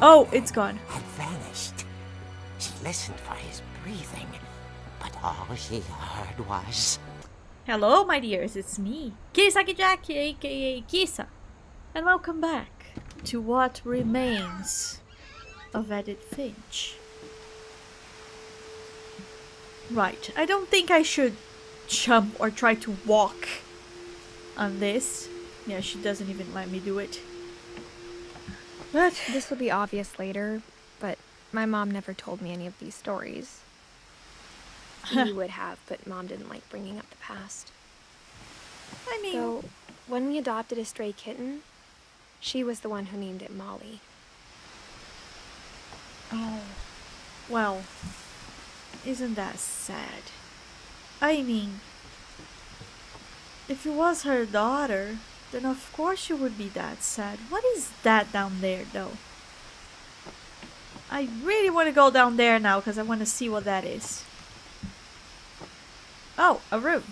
Oh, it's gone. had vanished. She listened for his breathing, but all she heard was... Hello, my dears, it's me, Kisaki Jackie, aka Kisa, and welcome back to What Remains of Edith Finch. Right, I don't think I should jump or try to walk on this. Yeah, she doesn't even let me do it. But This will be obvious later, but my mom never told me any of these stories. Edie would have, but Mom didn't like bringing up the past. I mean, So, when we adopted a stray kitten, she was the one who named it Molly. oh, well, isn't that sad? I mean, if it was her daughter, then of course she would be that sad. What is that down there, though? I really want to go down there now because I want to see what that is. Oh, a room.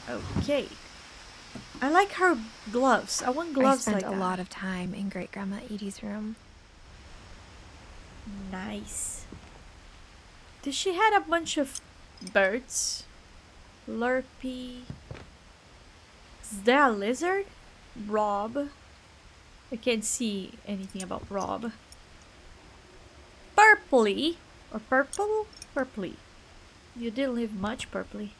Okay. I like her gloves. I want gloves I like spent that. a lot of time in Great Grandma Edie's room. Nice. Did she had a bunch of birds? Lurpy. Is there a lizard? Rob. I can't see anything about Rob. Purpley. Or purple? Purpley. You didn't live much, Purpley.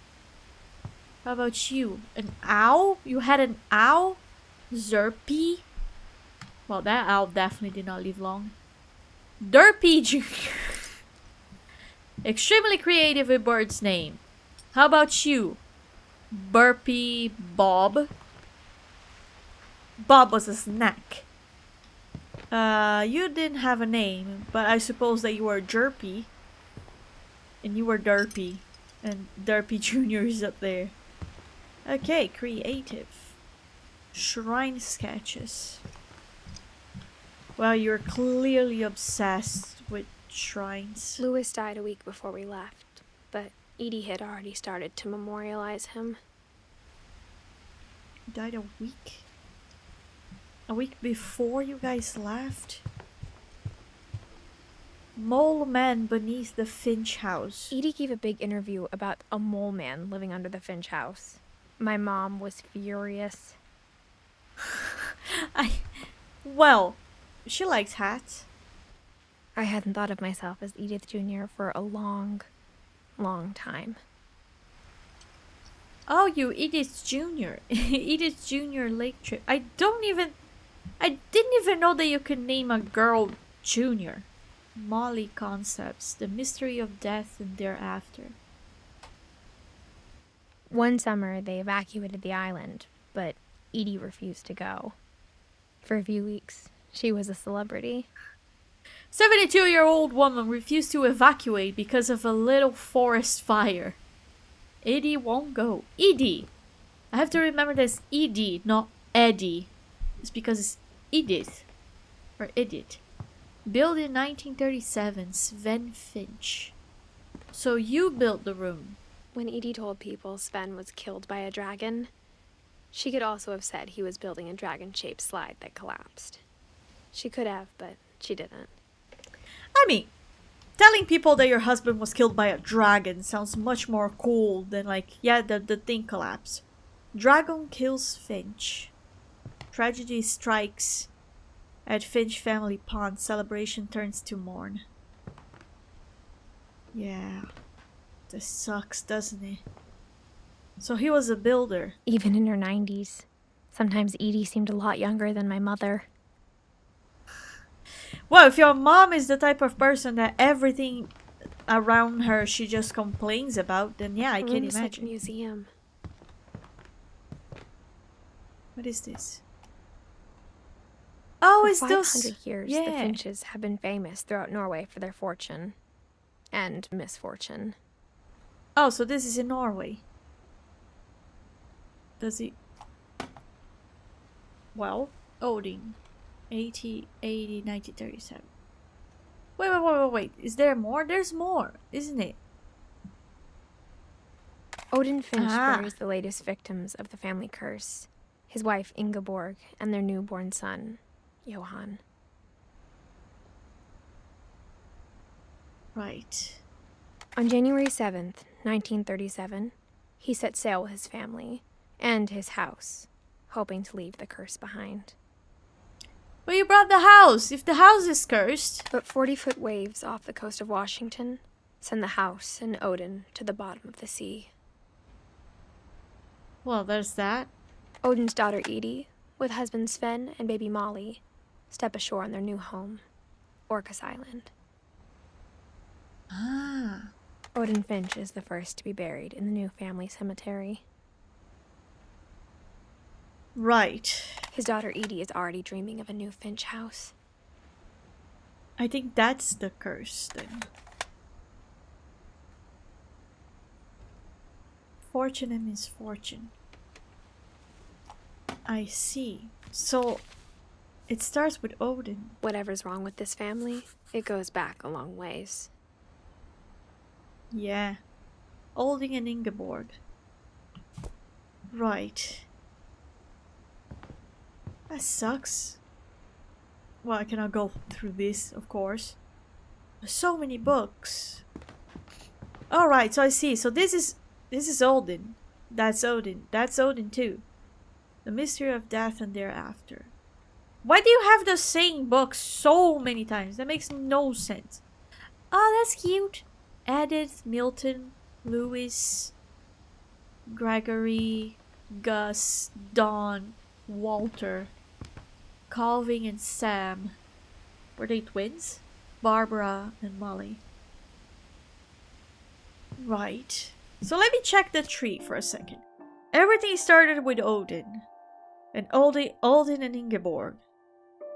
How about you? An owl? You had an owl? Zerpy? Well, that owl definitely did not live long. Derpy Jr. Extremely creative with bird's name. How about you? Burpy Bob? Bob was a snack. You didn't have a name, but I suppose that you were Jerpy. And you were Derpy. And Derpy Jr. is up there. Okay, creative. Shrine sketches. Well, you're clearly obsessed with shrines. Louis died a week before we left, but Edie had already started to memorialize him. He died a week? A week before you guys left? Mole man beneath the Finch house. Edie gave a big interview about a mole man living under the Finch house. My mom was furious. Well, she likes hats. I hadn't thought of myself as Edith Jr. for a long, long time. Oh, you Edith Jr. Edith Jr. Lake Trip. I didn't even know that you could name a girl Junior. Molly Concepts, The Mystery of Death and Thereafter. One summer, they evacuated the island, but Edie refused to go. For a few weeks, she was a celebrity. 72-year-old woman refused to evacuate because of a little forest fire. Edie won't go. Edie! I have to remember that it's Edie, not Eddie. It's because it's Edith. Or Edith. Built in 1937, Sven Finch. So you built the room. When Edie told people Sven was killed by a dragon, she could also have said he was building a dragon-shaped slide that collapsed. She could have, but she didn't. I mean, telling people that your husband was killed by a dragon sounds much more cool than like, yeah, the thing collapsed. Dragon kills Finch. Tragedy strikes at Finch family pond. Celebration turns to mourn. Yeah. This sucks, doesn't it? So he was a builder. Even in her 90s. Sometimes Edie seemed a lot younger than my mother. Well, if your mom is the type of person that everything around her she just complains about, then yeah, I Her can room's like a imagine. museum. What is this? Oh, For it's 500 those. years, Yeah. the Finches have been famous throughout Norway for their fortune. And misfortune. Oh, so this is in Norway. Does he? Well, Odin, 80, 1937. Wait. Is there more? There's more, isn't it? Odin Finch Ah. buries the latest victims of the family curse. his wife Ingeborg, and their newborn son, Johann. Right. On January 7th, 1937, he set sail with his family and his house, hoping to leave the curse behind. But you brought the house! If the house is cursed! But 40-foot waves off the coast of Washington send the house and Odin to the bottom of the sea. Well, there's that. Odin's daughter Edie, with husband Sven and baby Molly, step ashore on their new home, Orcas Island. Ah. Odin Finch is the first to be buried in the new family cemetery. Right. His daughter Edie is already dreaming of a new Finch house. I think that's the curse then. Fortune and misfortune. I see. So, it starts with Odin. Whatever's wrong with this family, it goes back a long ways. Yeah. Odin and Ingeborg. Right. That sucks. Well, I cannot go through this, of course. There's so many books. Alright, so I see. So this is Odin. That's Odin. That's Odin too. The Mystery of Death and Thereafter. Why do you have the same book so many times? That makes no sense. Oh, that's cute. Edith, Milton, Lewis, Gregory, Gus, Don, Walter, Calvin and Sam. Were they twins? Barbara and Molly. Right. So let me check the tree for a second. Everything started with Odin. And Odin and Ingeborg.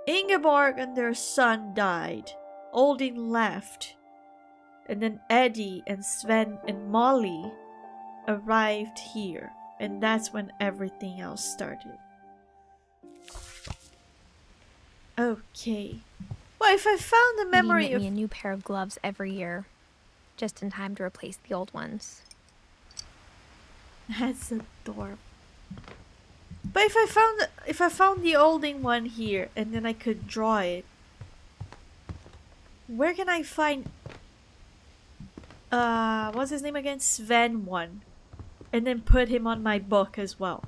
Ingeborg and their son died. Odin left. And then Eddie and Sven and Molly arrived here. And that's when everything else started. Okay. Well, if I found the memory Edie of... knit me a new pair of gloves every year, just in time to replace the old ones. That's adorable. But if I found the Odin one here and then I could draw it, where can I find what's his name again? Sven one. And then put him on my book as well.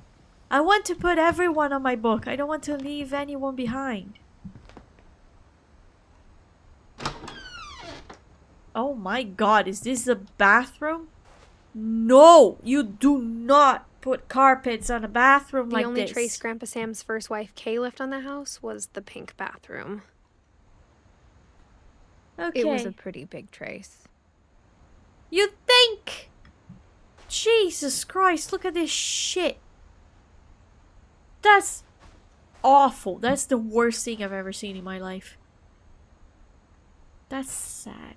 I want to put everyone on my book. I don't want to leave anyone behind. Oh my god, is this the bathroom? No! You do not put carpets on a bathroom like this. The only trace Grandpa Sam's first wife Kay left on the house was the pink bathroom. Okay. It was a pretty big trace. You think? Jesus Christ, look at this shit. That's awful. That's the worst thing I've ever seen in my life. That's sad.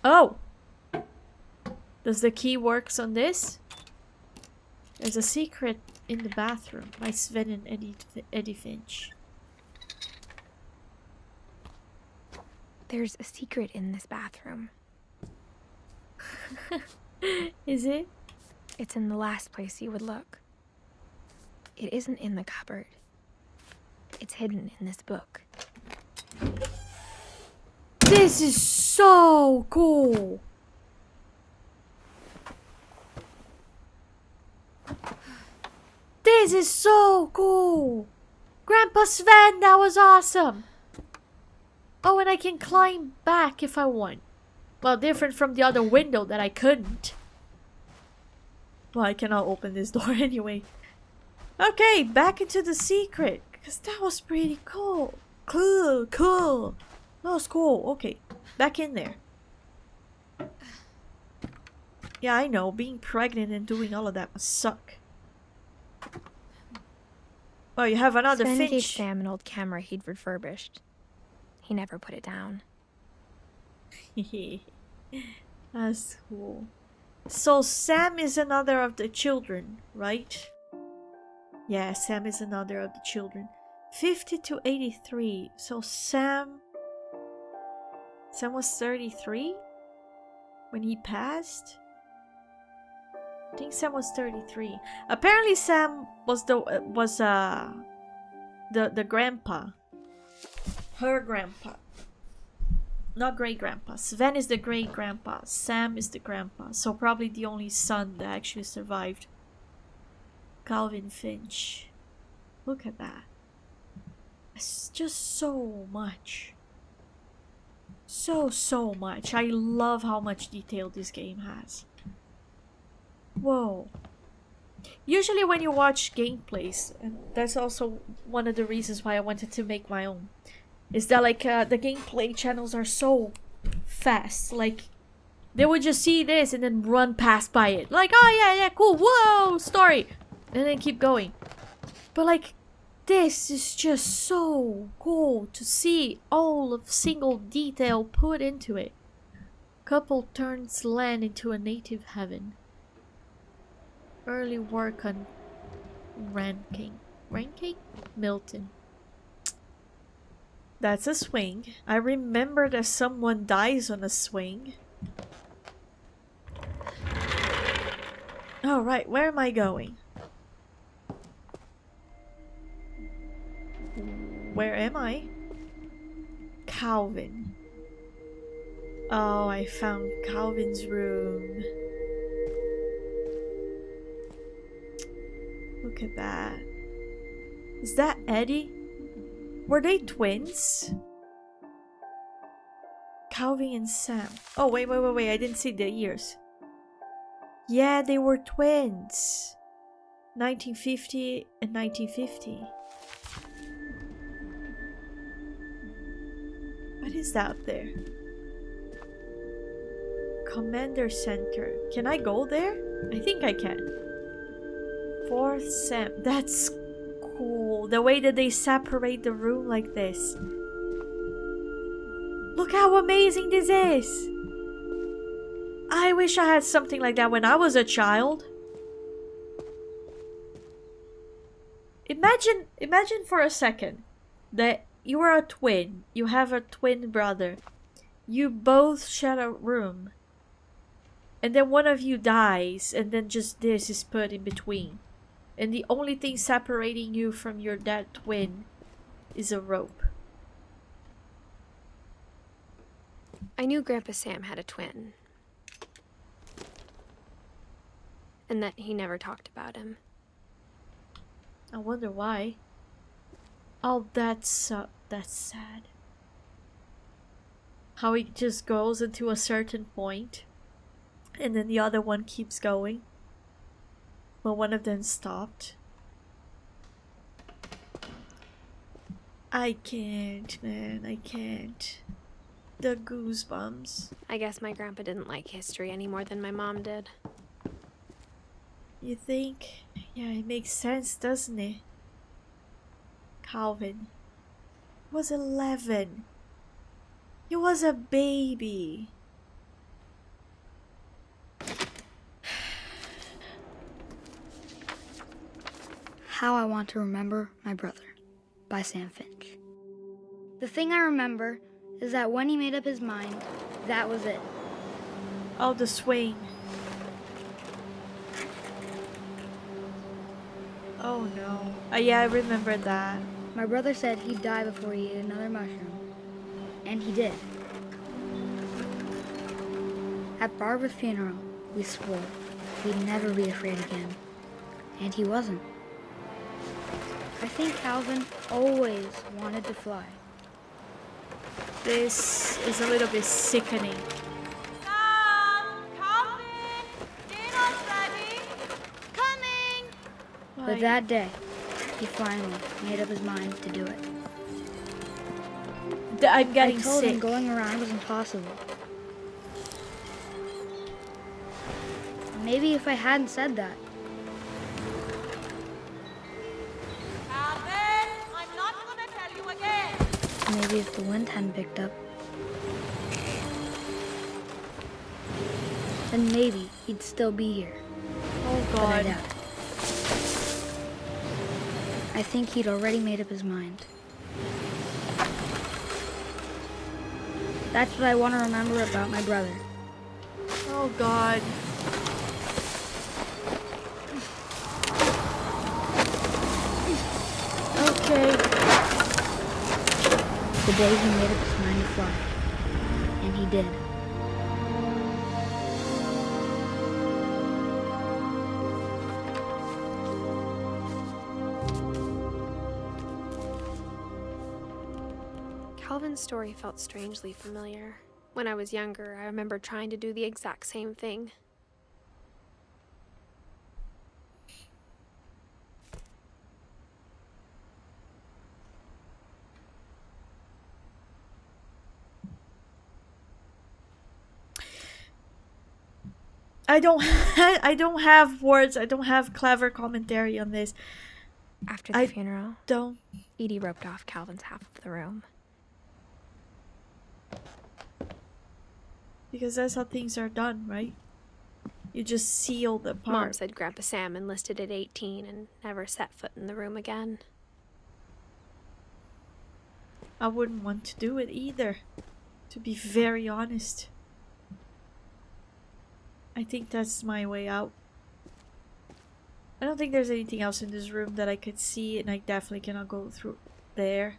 Oh! Does the key works on this? There's a secret in the bathroom by Sven and Edith Finch. There's a secret in this bathroom. Is it? It's in the last place you would look. It isn't in the cupboard. It's hidden in this book. This is so cool! This is so cool! Grandpa Sven, that was awesome! Oh, and I can climb back if I want. Well, different from the other window that I couldn't. Well, I cannot open this door anyway. Okay, back into the secret. Because that was pretty cool. Cool. That was cool. Okay, back in there. Yeah, I know. Being pregnant and doing all of that must suck. Oh, you have another Sven Finch. gave Sam an old camera he'd refurbished. He never put it down. That's cool. So Sam is another of the children, right? Yeah, Sam is another of the children. 50 to 83. So Sam was 33 when he passed. I think Sam was 33. Apparently Sam was the grandpa. Her grandpa. Not great grandpa. Sven is the great grandpa. Sam is the grandpa. So probably the only son that actually survived. Calvin Finch. Look at that. It's just so much. So much. I love how much detail this game has. Whoa. Usually when you watch gameplays, and that's also one of the reasons why I wanted to make my own, is that like the gameplay channels are so fast. Like they would just see this and then run past by it. Like, oh yeah, cool, whoa, story. And then keep going. But like this is just so cool to see all of single detail put into it. Couple turns land into a native heaven. Early work on ranking Milton. That's a swing. I remember that someone dies on a swing. Alright, where am I going? Where am I? Calvin. Oh, I found Calvin's room. Look at that. Is that Eddie? Were they twins? Calvin and Sam. Oh, wait. I didn't see the years. Yeah, they were twins. 1950 and 1950. What is that up there? Commander Center. Can I go there? I think I can. Fourth Sam. That's cool. The way that they separate the room like this. Look how amazing this is. I wish I had something like that when I was a child. Imagine for a second that you are a twin. You have a twin brother. You both share a room. And then one of you dies, and then just this is put in between. And the only thing separating you from your dead twin is a rope. I knew Grandpa Sam had a twin. And that he never talked about him. I wonder why. Oh, that's sad. How it just goes into a certain point, and then the other one keeps going. But one of them stopped. I can't, man. I can't. The goosebumps. I guess my grandpa didn't like history any more than my mom did. You think? Yeah, it makes sense, doesn't it? Calvin was 11. He was a baby. How I Want to Remember My Brother by Sam Finch. The thing I remember is that when he made up his mind, that was it. Oh, the swing. Oh no. Yeah, I remember that. My brother said he'd die before he ate another mushroom. And he did. At Barbara's funeral, we swore we'd never be afraid again. And he wasn't. I think Calvin always wanted to fly. This is a little bit sickening. Sam! Calvin! Dinner's ready! Coming! But that day, he finally made up his mind to do it. I'm getting I told sick. him going around was impossible. Maybe if I hadn't said that, Calvin! I'm not gonna tell you again! maybe if the wind hadn't picked up, then maybe he'd still be here. Oh But I god. doubt it. I think he'd already made up his mind. That's what I want to remember about my brother. Oh god. The day he made up his mind to fly. And he did. Calvin's story felt strangely familiar. When I was younger, I remember trying to do the exact same thing. I don't I don't have words. I don't have clever commentary on this. After the funeral, Don't. Edie roped off Calvin's half of the room. Because that's how things are done, right? You just seal the part. Mom said Grandpa Sam enlisted at 18 and never set foot in the room again. I wouldn't want to do it either, to be very honest. I think that's my way out. I don't think there's anything else in this room that I could see, and I definitely cannot go through there.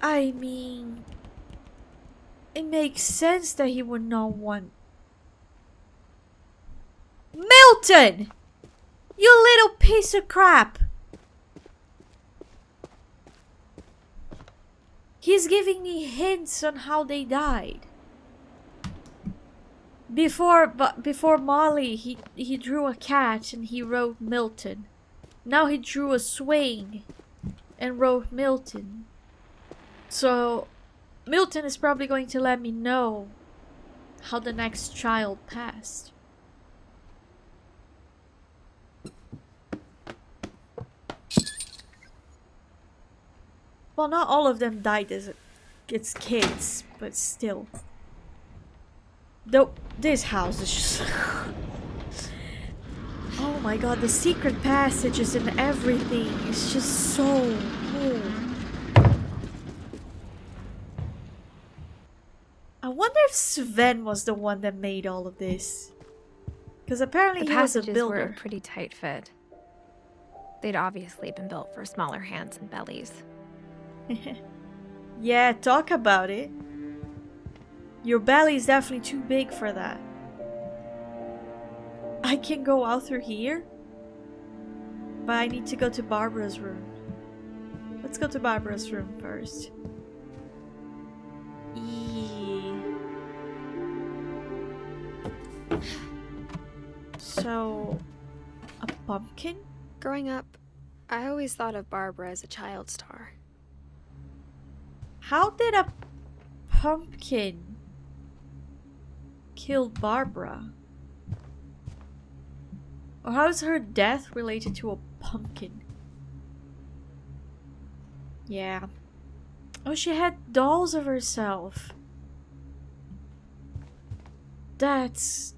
I mean, it makes sense that he would not want... Milton! You little piece of crap! He's giving me hints on how they died. Before Molly, he drew a cat and he wrote Milton. Now he drew a swing and wrote Milton. So Milton is probably going to let me know how the next child passed. Well, not all of them died as kids, but still. Though this house is just... Oh my god, the secret passages and everything is just so cool. I wonder if Sven was the one that made all of this. Because apparently he was a The passages builder. were a pretty tight fit. They'd obviously been built for smaller hands and bellies. Yeah, talk about it. Your belly is definitely too big for that. I can go out through here? But I need to go to Barbara's room. Let's go to Barbara's room first. So, a pumpkin? Growing up, I always thought of Barbara as a child star. How did a pumpkin kill Barbara? Or how is her death related to a pumpkin? Yeah. Oh, she had dolls of herself. That's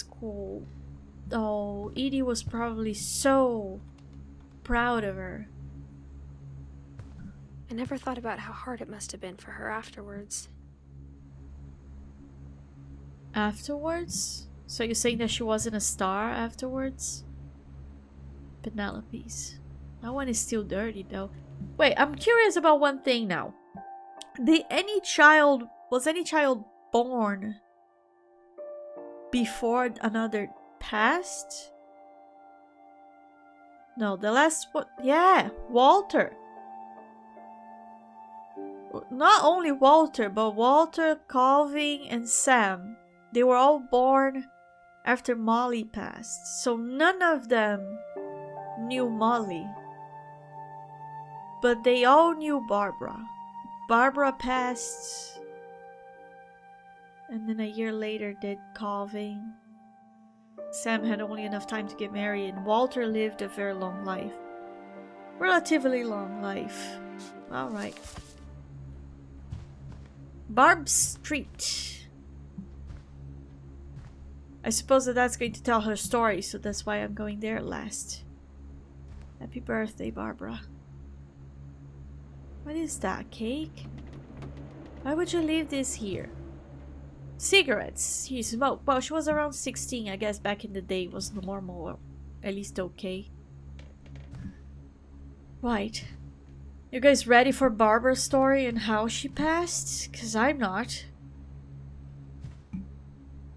cool. Oh, Edie was probably so proud of her. I never thought about how hard it must have been for her afterwards. Afterwards? So you're saying that she wasn't a star afterwards? Penelope's. That one is still dirty though. Wait, I'm curious about one thing now. Was any child born before another passed? No, the last one. Yeah, Walter. Not only Walter, but Walter, Calvin, and Sam. They were all born after Molly passed. So none of them knew Molly. But they all knew Barbara. Barbara passed. And then a year later did Calvin. Sam had only enough time to get married, and Walter lived a very long life. Relatively long life. Alright. Barb Street. I suppose that's going to tell her story, so that's why I'm going there last. Happy birthday, Barbara. What is that, cake? Why would you leave this here? Cigarettes. She smoked. Well, she was around 16. I guess back in the day it was normal, or at least okay. Right. You guys ready for Barbara's story and how she passed? Because I'm not.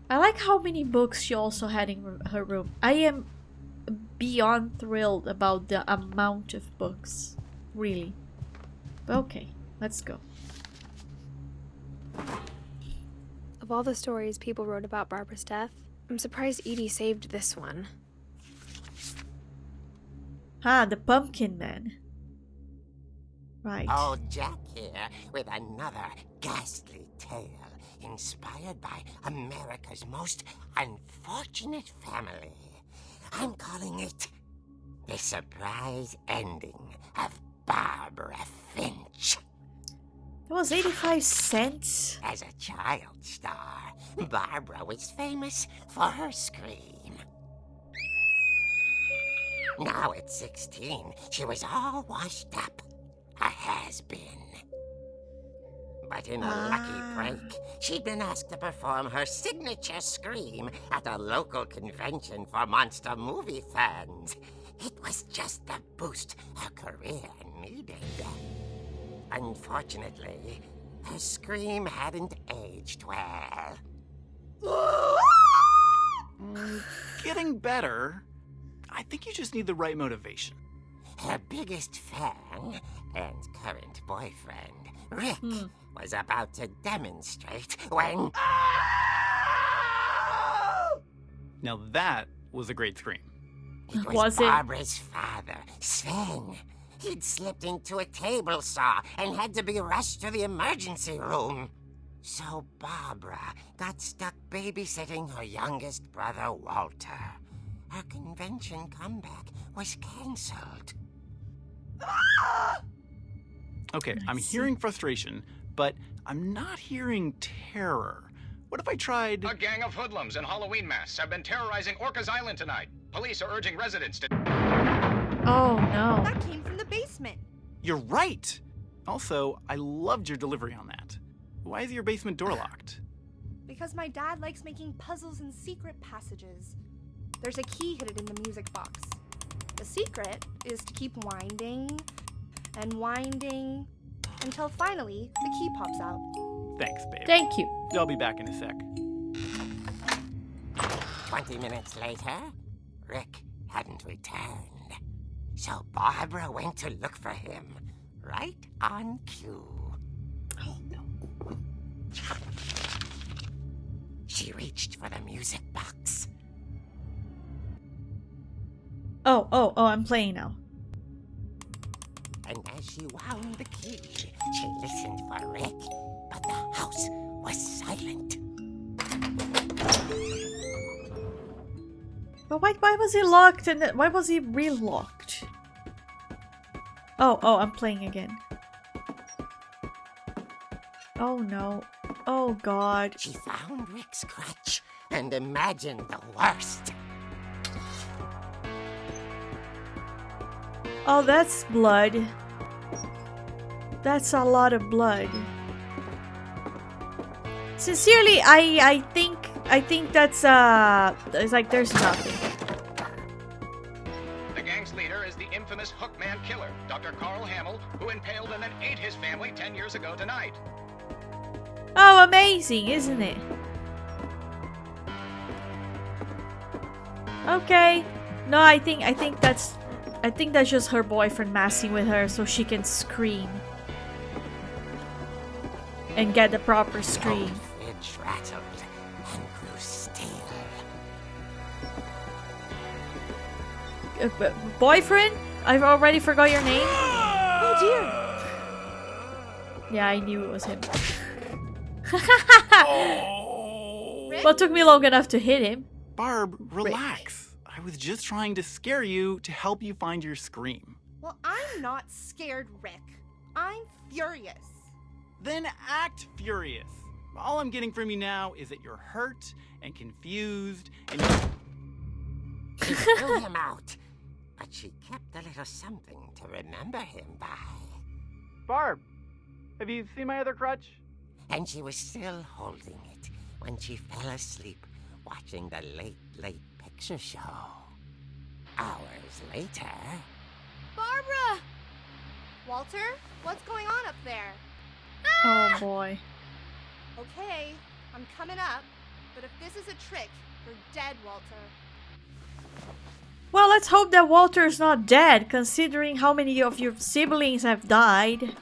I like how many books she also had in her room. I am beyond thrilled about the amount of books. Really. But okay, let's go. Of all the stories people wrote about Barbara's death, I'm surprised Edie saved this one. Ah, the Pumpkin Man. Right. Old Jack here with another ghastly tale inspired by America's most unfortunate family. I'm calling it The Surprise Ending of Barbara Finch. It was 85 cents. As a child star, Barbara was famous for her scream. Now at 16, she was all washed up. A has-been. But in a lucky break, she'd been asked to perform her signature scream at a local convention for monster movie fans. It was just the boost her career needed. Unfortunately, her scream hadn't aged well. Getting better. I think you just need the right motivation. Her biggest fan and current boyfriend, Rick, was about to demonstrate when... Now that was a great scream. It was Was it? Barbara's father, Sven. He'd slipped into a table saw and had to be rushed to the emergency room. So Barbara got stuck babysitting her youngest brother, Walter. Her convention comeback was cancelled. Okay, I'm hearing frustration, but I'm not hearing terror. What if I tried... A gang of hoodlums in Halloween masks have been terrorizing Orcas Island tonight. Police are urging residents to... Oh no. That came from the basement. You're right! Also, I loved your delivery on that. Why is your basement door locked? Because my dad likes making puzzles and secret passages. There's a key hidden in the music box. The secret is to keep winding and winding until finally the key pops out. Thanks, babe. Thank you. I'll be back in a sec. 20 minutes later, Rick hadn't returned. So Barbara went to look for him, right on cue. Oh no. She reached for the music box. Oh, I'm playing now. And as she wound the key, she listened for Rick, but the house was silent. But why was he locked and why was he re-locked? Oh, I'm playing again. Oh no. Oh god. She found Rick's crutch and imagined the worst. Oh, that's blood. That's a lot of blood. Sincerely, I think that's it's like there's nothing. The gang's leader is the infamous Hookman killer, Dr. Carl Hamill, who impaled and then ate his family 10 years ago tonight. Oh, amazing, isn't it? Okay. No, I think that's just her boyfriend messing with her so she can scream. And get the proper scream. Old fridge rattled and grew still. Boyfriend? I've already forgot your name. Oh dear. Yeah, I knew it was him. Rick? Well, it took me long enough to hit him. Barb, relax. I was just trying to scare you to help you find your scream. Well, I'm not scared, Rick. I'm furious. Then act furious. All I'm getting from you now is that you're hurt and confused and She threw him out, but she kept a little something to remember him by. Barb, have you seen my other crutch? And she was still holding it when she fell asleep watching the late picture show. Hours later... Barbara! Walter, what's going on up there? Oh boy. Okay, I'm coming up, but if this is a trick, you're dead, Walter. Well, let's hope that Walter is not dead, considering how many of your siblings have died.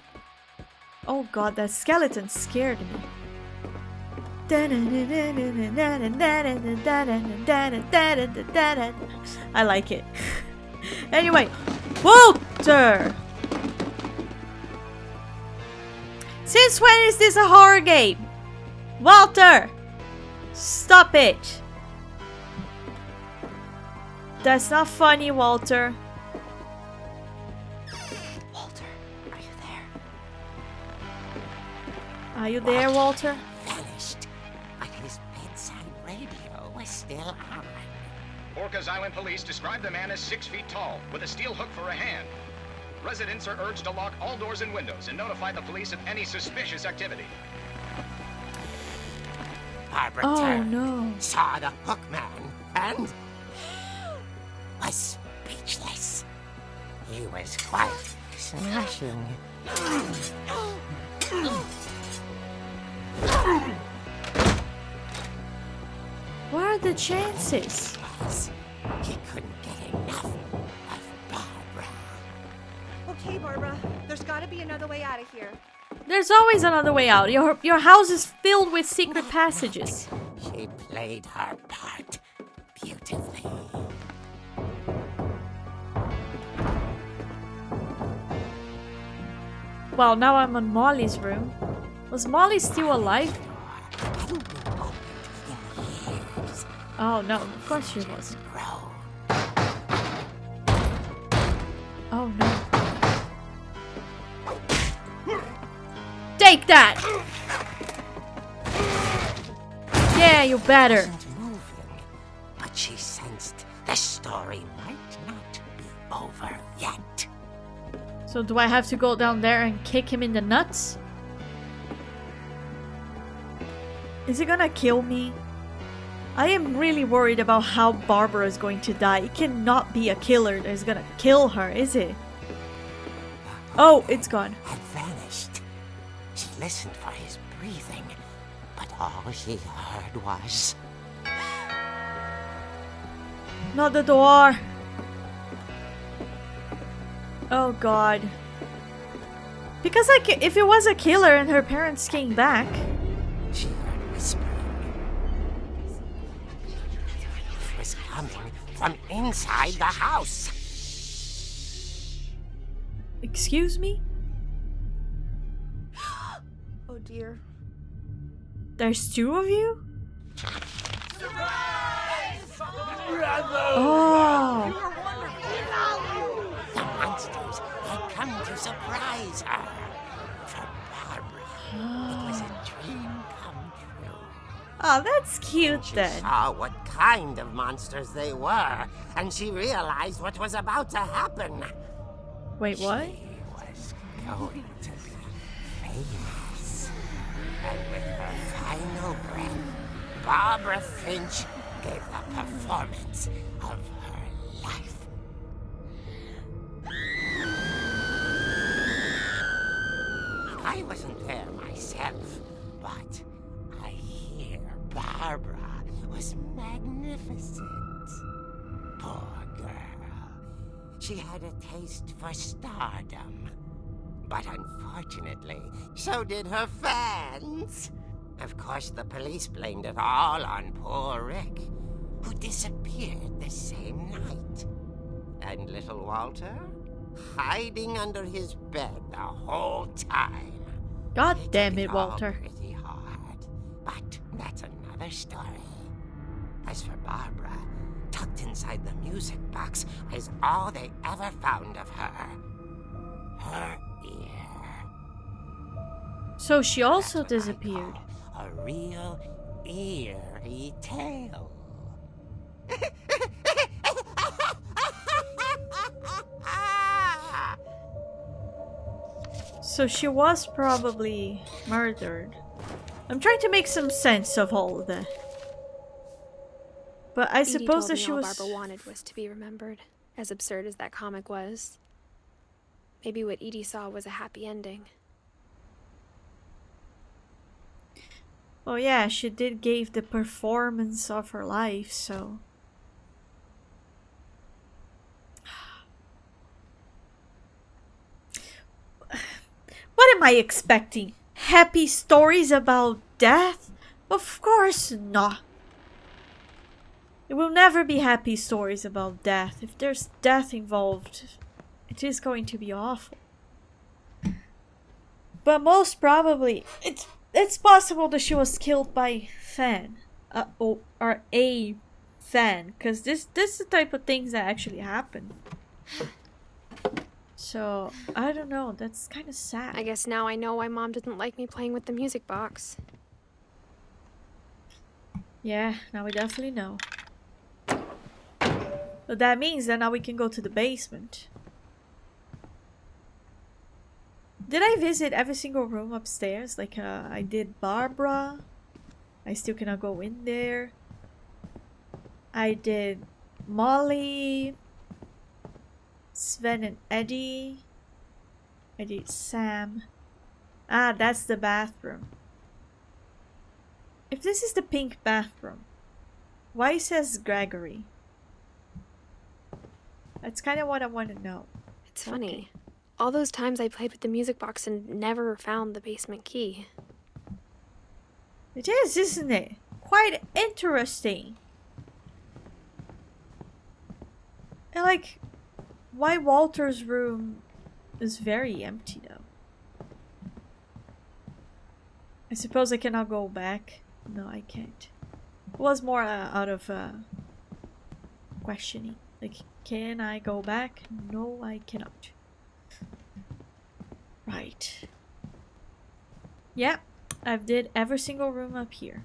Oh god, that skeleton scared me. I like it. Anyway, Walter! Since when is this a horror game? Walter! Stop it! That's not funny, Walter. Walter, are you there? Are you there, Walter? Vanished, but his bedside radio was still on. Orcas Island police describe the man as 6 feet tall, with a steel hook for a hand. Residents are urged to lock all doors and windows and notify the police of any suspicious activity. Barbara Oh turned, no. saw the hook man, and was speechless. He was quite smashing. What are the chances? Yes, he couldn't get enough of Barbara. Okay, Barbara, there's gotta be another way out of here. There's always another way out. Your house is filled with secret passages. She played her part beautifully. Well, now I'm in Molly's room. Was Molly still alive? Hadn't been opened in years. Oh no, of course she wasn't. Grown. Oh no. Take that! Yeah, you better. Wasn't moving, but she sensed the story might not be over yet. So do I have to go down there and kick him in the nuts? Is he gonna kill me? I am really worried about how Barbara is going to die. It cannot be a killer that is gonna kill her, is it? Oh, it's gone. Had vanished. She listened for his breathing, but all she heard was Not the door. Oh god. Because like if it was a killer and her parents came back. she heard whispering. It was coming from inside the house. Excuse me? Oh dear. There's two of you? Oh. The monsters had come to surprise her. For Barbara, it was a dream come true. Oh, that's cute She then. saw what kind of monsters they were, and she realized what was about to happen. Wait, what? She was going to be famous. And with her final breath, Barbara Finch gave the performance of her life. I wasn't there myself, but I hear Barbara was magnificent. Poor girl. She had a taste for stardom. But unfortunately, so did her fans. Of course, the police blamed it all on poor Rick, who disappeared the same night. And little Walter, hiding under his bed the whole time. God They damn took it, all Walter. pretty hard, but that's another story. As for Barbara, tucked inside the music box is all they ever found of her. Her ear. So she also That's what I disappeared. call a real eerie tale. So she was probably murdered. I'm trying to make some sense of all of that. But I Edie suppose told that me she all was... Barbara wanted was to be remembered, as absurd as that comic was. Maybe what Edie saw was a happy ending. Oh yeah, she did give the performance of her life, so... What am I expecting? Happy stories about death? Of course not. It will never be happy stories about death. If there's death involved, it is going to be awful. But most probably, it's possible that she was killed by Fan. Or a Fan. Because this is the type of things that actually happen. So, I don't know. That's kind of sad. I guess now I know why Mom didn't like me playing with the music box. Yeah, now we definitely know. But that means that now we can go to the basement. Did I visit every single room upstairs? Like I did Barbara. I still cannot go in there. I did Molly, Sven and Eddie. I did Sam. Ah, that's the bathroom. If this is the pink bathroom, why it says Gregory? That's kind of what I want to know. It's funny. All those times I played with the music box and never found the basement key. It is, isn't it? Quite interesting. And like, why Walter's room is very empty though. I suppose I cannot go back. No, I can't. It was more out of questioning. Like, can I go back? No, I cannot. Right. Yeah, I've did every single room up here.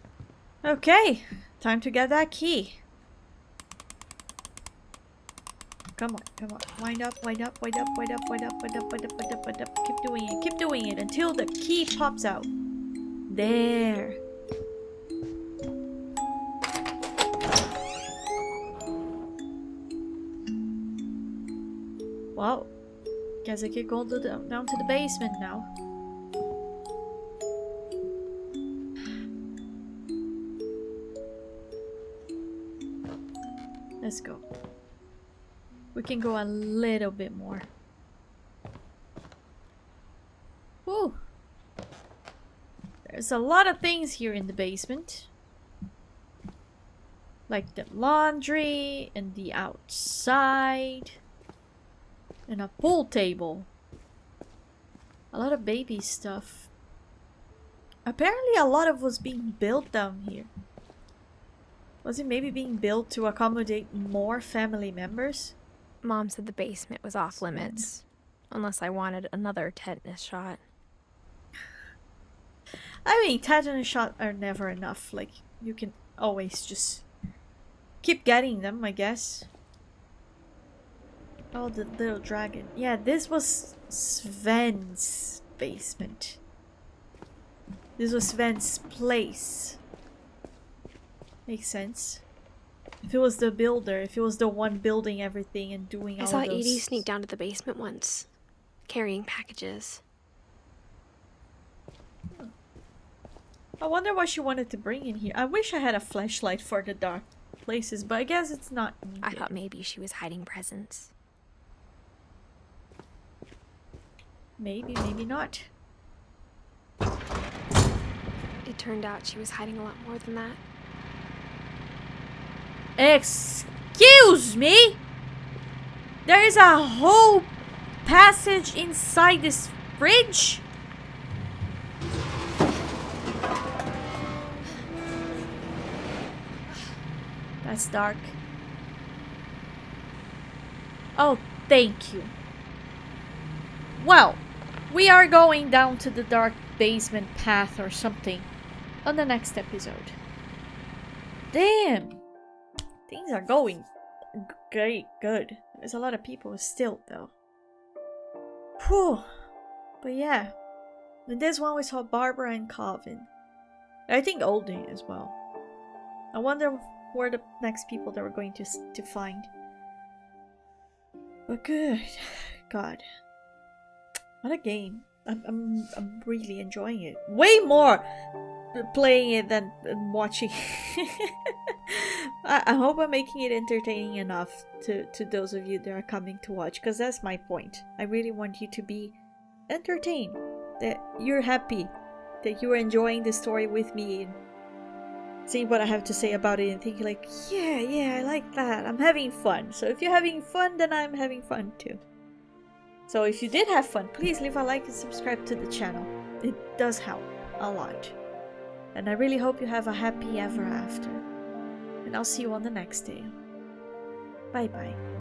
Okay, time to get that key. Come on, come on. Wind up, wind up, wind up, wind up, wind up, wind up, wind up, wind up, wind up. Keep doing it until the key pops out. There. Well, guess I could go down to the basement now. Let's go. We can go a little bit more. Whew. There's a lot of things here in the basement. Like the laundry and the outside. And a pool table. A lot of baby stuff. Apparently a lot of was being built down here. Was it maybe being built to accommodate more family members? Mom said the basement was off limits. Unless I wanted another tetanus shot. I mean, tetanus shots are never enough. Like, you can always just keep getting them, I guess. Oh, the little dragon. Yeah, this was Sven's basement. This was Sven's place. Makes sense. If it was the builder, if it was the one building everything and doing all I saw those... Edie sneak down to the basement once, carrying packages. I wonder what she wanted to bring in here. I wish I had a flashlight for the dark places, but I guess it's not needed. I thought maybe she was hiding presents. Maybe, maybe not. It turned out she was hiding a lot more than that. Excuse me? There is a whole passage inside this fridge? That's dark. Oh, thank you. Well, we are going down to the dark basement path or something on the next episode. Damn! Things are going great, good. There's a lot of people still, though. Whew. But yeah. In this one we saw Barbara and Calvin. I think Oldie as well. I wonder where the next people that we're going to find. But good. God. What a game. I'm really enjoying it. Way more playing it than watching. I hope I'm making it entertaining enough to those of you that are coming to watch, because that's my point. I really want you to be entertained, that you're happy, that you're enjoying the story with me and seeing what I have to say about it and thinking like, yeah, I like that. I'm having fun. So if you're having fun, then I'm having fun too. So if you did have fun, please leave a like and subscribe to the channel. It does help a lot. And I really hope you have a happy ever after. And I'll see you on the next day. Bye bye.